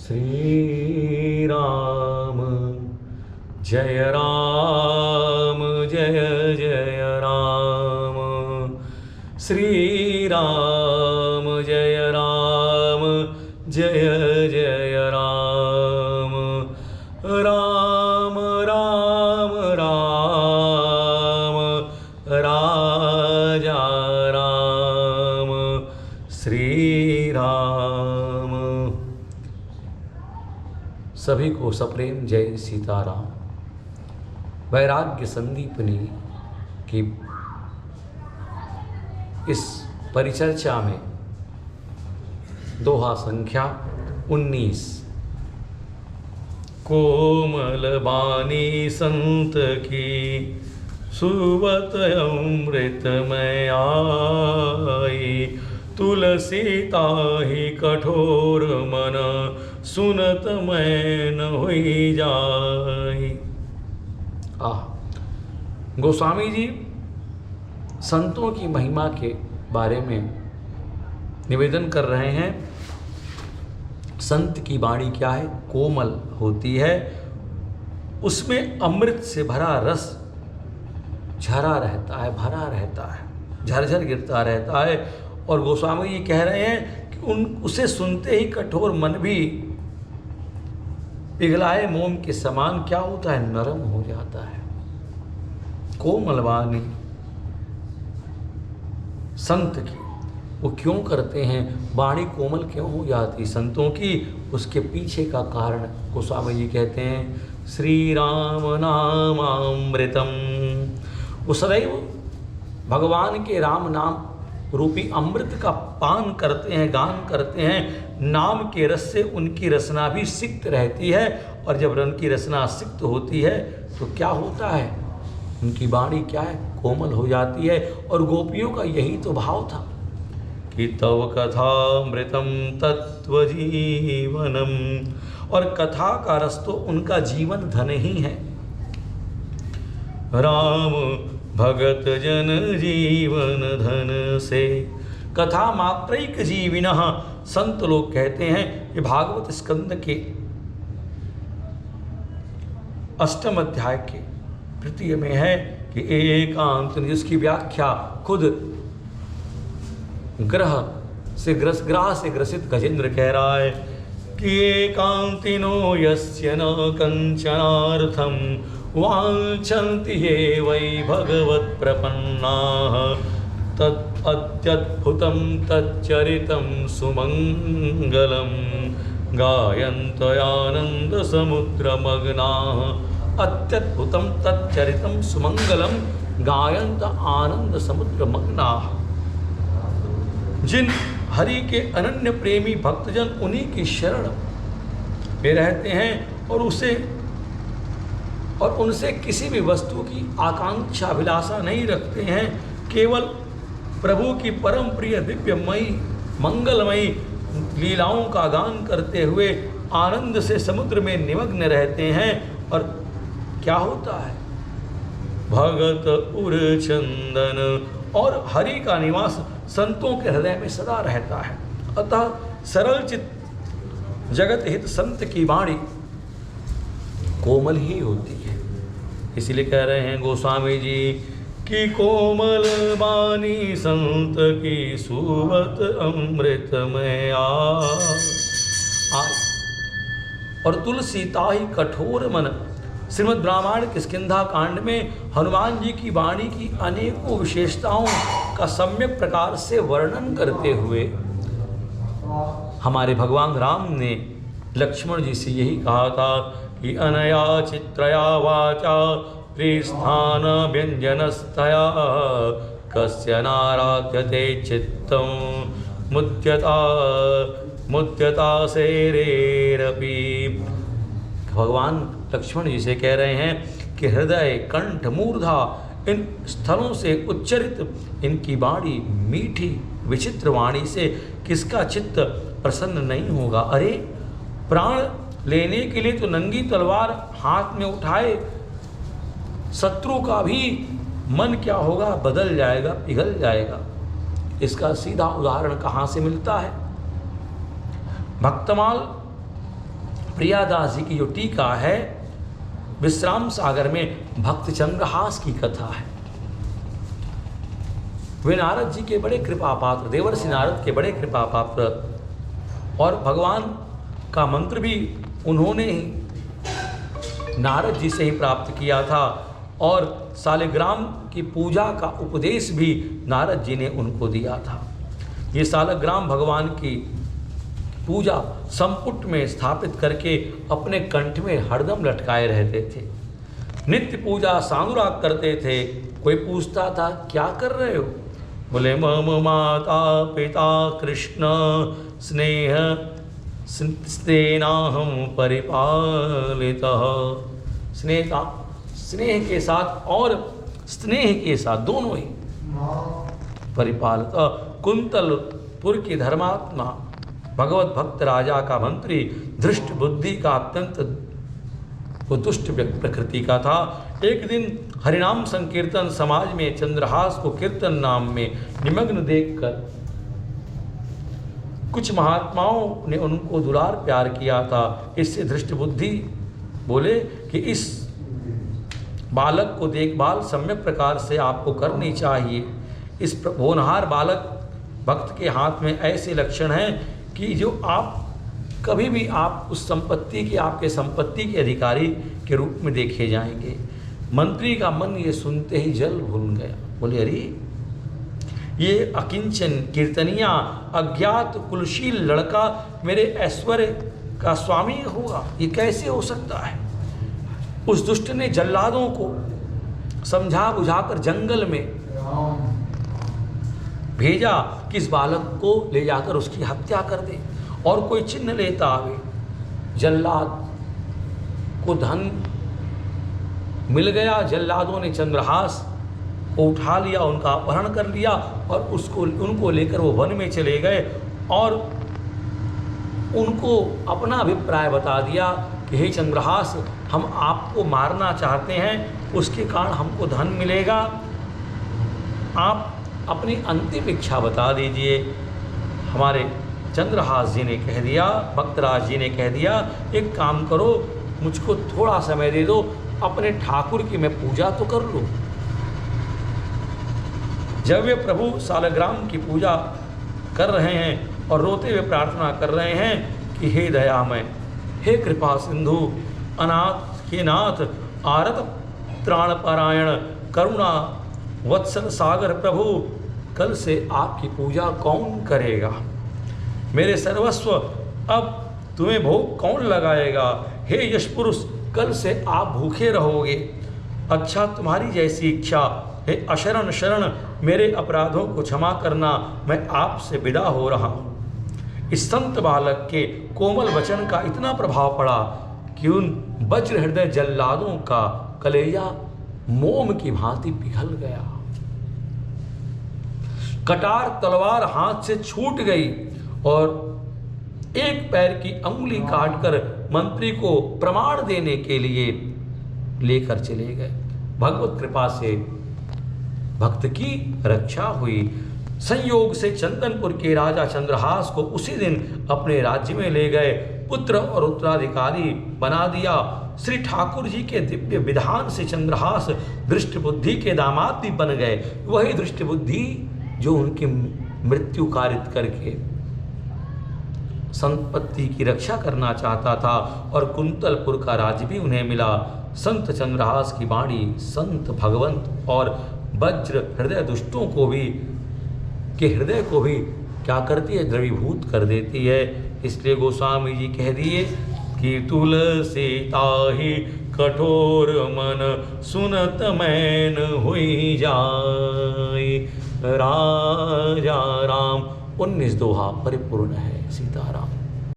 श्री राम जय राम जय जय राम। श्री राम जय राम जय जय राम। राम राम राम राजा राम श्री राम। सभी को सप्रेम जय सीताराम। वैराग्य संदीपनी की इस परिचर्चा में दोहा संख्या 19। कोमल बानी संत की सुवत अमृतमय आई। तुलसी ताहि कठोर मन सुनत मैं न हुई जाई। गोस्वामी जी संतों की महिमा के बारे में निवेदन कर रहे हैं। संत की वाणी क्या है? कोमल होती है, उसमें अमृत से भरा रस झरा रहता है, भरा रहता है, झरझर गिरता रहता है। और गोस्वामी जी कह रहे हैं कि उसे सुनते ही कठोर मन भी पिघलाए मोम के समान क्या होता है? नरम हो जाता है। कोमल वाणी संत की वो क्यों करते हैं? वाणी कोमल क्यों हो जाती संतों की? उसके पीछे का कारण गोस्वामी जी कहते हैं श्री राम नामामृतम। वो सदैव भगवान के राम नाम रूपी अमृत का पान करते हैं, गान करते हैं। नाम के रस से उनकी रसना भी सिक्त रहती है, और जब उनकी रसना सिक्त होती है तो क्या होता है? उनकी वाणी क्या है? कोमल हो जाती है। और गोपियों का यही तो भाव था कि तव कथामृतम तत्व जीवनम। और कथा का रस तो उनका जीवन धन ही है। राम भगत जन जीवन धन से। कथा मात्रैक जीविनः। संत लोग कहते हैं, ये भागवत स्कंद के 8वें अध्याय के तृतीय में है कि एकांत, जिसकी व्याख्या खुद ग्रह से ग्रसित गजेंद्र कह रहा है कि एकांतिनो यस्य न कंचनार्थम वांछन्ति ये वै भगवत प्रपन्नाः। तत् अत्यद्भुतं तच्चरितं सुमंगलं गायन्त आनंद समुद्रमग्नाः। अत्यद्भुतं तच्चरितं सुमंगलं गायन्त आनंद समुद्रमग्नाः। जिन हरि के अनन्य प्रेमी भक्तजन उन्हीं की शरण में रहते हैं और उनसे किसी भी वस्तु की आकांक्षा अभिलाषा नहीं रखते हैं। केवल प्रभु की परम प्रिय दिव्यमयी मंगलमयी लीलाओं का गान करते हुए आनंद से समुद्र में निमग्न रहते हैं। और क्या होता है? भगत उर चंदन। और हरि का निवास संतों के हृदय में सदा रहता है। अतः सरल चित्त जगत हित संत की वाणी कोमल ही होती है। इसीलिए कह रहे हैं गोस्वामी जी कि कोमल वाणी संत की सुवत अमृतमय आई। और तुलसी ताहि कठोर मन। श्रीमद् रामायण किष्किंधा कांड में हनुमान जी की वाणी की अनेकों विशेषताओं का सम्यक प्रकार से वर्णन करते हुए हमारे भगवान राम ने लक्ष्मण जी से यही कहा था कि अनया चित्रया वाचा त्रिस्थान व्यंजनस्तया कस्य नाराध्यते चित्तं मुद्यता सेरेरपि। भगवान लक्ष्मण जी से कह रहे हैं कि हृदय, कंठ, मूर्धा इन स्थलों से उच्चरित इनकी वाणी मीठी विचित्र वाणी से किसका चित्त प्रसन्न नहीं होगा? अरे प्राण लेने के लिए तो नंगी तलवार हाथ में उठाए शत्रु का भी मन क्या होगा? बदल जाएगा, पिघल जाएगा। इसका सीधा उदाहरण कहाँ से मिलता है? भक्तमाल प्रियादास जी की जो टीका है विश्राम सागर में भक्त चंद्रहास की कथा है। वे नारद जी के बड़े कृपा पात्र, देवर्षि नारद के बड़े कृपा पात्र, और भगवान का मंत्र भी उन्होंने ही नारद जी से ही प्राप्त किया था, और सालिग्राम की पूजा का उपदेश भी नारद जी ने उनको दिया था। ये सालिग्राम भगवान की पूजा संपुट में स्थापित करके अपने कंठ में हरदम लटकाए रहते थे। नित्य पूजा सानुराग करते थे। कोई पूछता था क्या कर रहे हो? बोले मम माता पिता कृष्ण स्नेह स्नेनाहम परिपालितः। स्नेह के साथ और स्नेह के साथ दोनों ही परिपालित। कुंतलपुर की धर्मात्मा भगवत भक्त राजा का मंत्री धृष्ट बुद्धि का अत्यंत दुष्ट प्रकृति का था। एक दिन हरिनाम संकीर्तन समाज में चंद्रहास को कीर्तन नाम में निमग्न देखकर कुछ महात्माओं ने उनको दुलार प्यार किया था। इससे धृष्ट बुद्धि बोले कि इस बालक को देखभाल सम्यक प्रकार से आपको करनी चाहिए। इस होनहार बालक भक्त के हाथ में ऐसे लक्षण हैं कि जो आप कभी भी आप उस संपत्ति के आपके संपत्ति के अधिकारी के रूप में देखे जाएंगे। मंत्री का मन ये सुनते ही जल भूल गया। बोले अरे ये अकिंचन कीर्तनिया अज्ञात कुलशील लड़का मेरे ऐश्वर्य का स्वामी होगा, ये कैसे हो सकता है? उस दुष्ट ने जल्लादों को समझा बुझाकर जंगल में भेजा कि इस बालक को ले जाकर उसकी हत्या कर दे और कोई चिन्ह लेता आवे। जल्लाद को धन मिल गया। जल्लादों ने चंद्रहास को उठा लिया, उनका अपहरण कर लिया और उनको लेकर वो वन में चले गए और उनको अपना अभिप्राय बता दिया कि हे चंद्रहास, हम आपको मारना चाहते हैं, उसके कारण हमको धन मिलेगा, आप अपनी अंतिम इच्छा बता दीजिए। हमारे चंद्रहास जी ने कह दिया, भक्तराज जी ने कह दिया, एक काम करो, मुझको थोड़ा समय दे दो, अपने ठाकुर की मैं पूजा तो कर लूँ। जब वे प्रभु सालग्राम की पूजा कर रहे हैं और रोते हुए प्रार्थना कर रहे हैं कि हे दयामय, हे कृपा सिंधु, अनाथ हे नाथ, आरत त्राण पारायण, करुणा वत्सल सागर प्रभु, कल से आपकी पूजा कौन करेगा? मेरे सर्वस्व अब तुम्हें भोग कौन लगाएगा? हे यश पुरुष, कल से आप भूखे रहोगे। अच्छा, तुम्हारी जैसी इच्छा। हे अशरण शरण, मेरे अपराधों को क्षमा करना, मैं आपसे विदा हो रहा हूँ। इस संत बालक के कोमल वचन का इतना प्रभाव पड़ा कि उन वज्र हृदय जल्लादों का कलेजा मोम की भांति पिघल गया। कटार तलवार हाथ से छूट गई और एक पैर की अंगुली काटकर मंत्री को प्रमाण देने के लिए लेकर चले गए। भगवत कृपा से भक्त की रक्षा हुई। संयोग से चंदनपुर के राजा चंद्रहास को उसी दिन अपने राज्य में ले गए, पुत्र और उत्तराधिकारी बना दिया। श्री ठाकुर जी के दिव्य विधान से चंद्रहास दृष्ट बुद्धि के दामाद भी बन गए। वही दृष्ट बुद्धि जो उनकी मृत्यु कारित करके संपत्ति की रक्षा करना चाहता था, और कुंतलपुर का राज्य भी उन्हें मिला। संत चंद्रहास की वाणी संत भगवंत और वज्र हृदय दुष्टों को भी के हृदय को भी क्या करती है? द्रवीभूत कर देती है। इसलिए गोस्वामी जी कह दिए कि तुलसी ताहि कठोर मन, सुनत मैन हुई जाए। राजा राम 19 दोहा परिपूर्ण है। सीताराम।